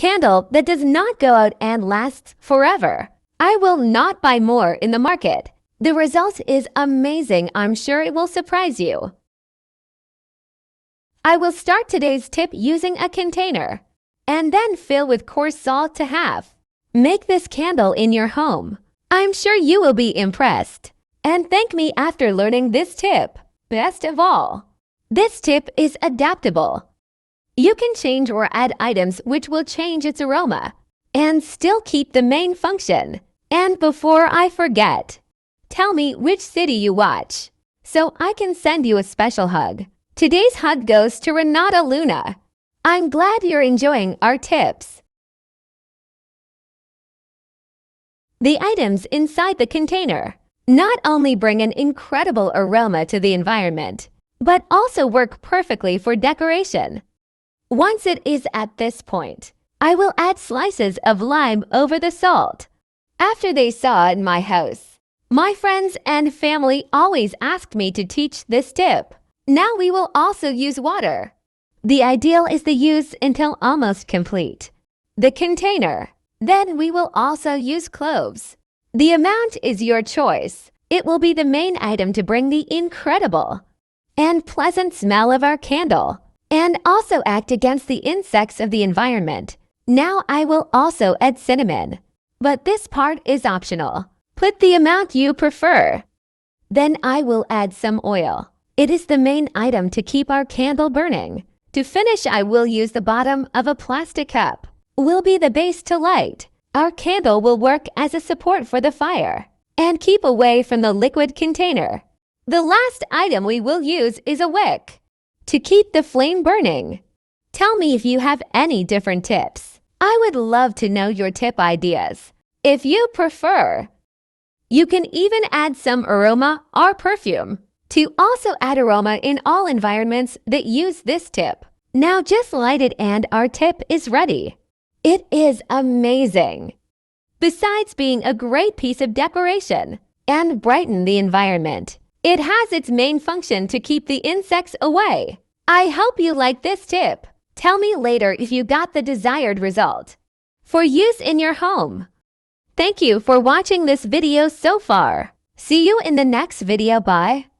candle that does not go out and lasts forever. I will not buy more in the market. The result is amazing. I'm sure it will surprise you. I will start today's tip using a container and then fill with coarse salt to half. Make this candle in your home. I'm sure you will be impressed. And thank me after learning this tip. Best of all, this tip is adaptable. You can change or add items which will change its aroma and still keep the main function. And before I forget, tell me which city you watch so I can send you a special hug. Today's hug goes to Renata Luna. I'm glad you're enjoying our tips. The items inside the container not only bring an incredible aroma to the environment, but also work perfectly for decoration. Once it is at this point, I will add slices of lime over the salt. After they saw it in my house, my friends and family always asked me to teach this tip. Now we will also use water. The ideal is to use until almost complete the container. Then we will also use cloves. The amount is your choice. It will be the main item to bring the incredible and pleasant smell of our candle and also act against the insects of the environment. Now I will also add cinnamon, but this part is optional. Put the amount you prefer. Then I will add some oil. It is the main item to keep our candle burning. To finish, I will use the bottom of a plastic cup. Will be the base to light. Our candle will work as a support for the fire and keep away from the liquid container. The last item we will use is a wick to keep the flame burning. Tell me if you have any different tips. I would love to know your tip ideas. If you prefer, you can even add some aroma or perfume to also add aroma in all environments that use this tip. Now just light it and our tip is ready. It is amazing. Besides being a great piece of decoration and brighten the environment, it has its main function to keep the insects away. I hope you like this tip. Tell me later if you got the desired result for use in your home. Thank you for watching this video so far. See you in the next video. Bye.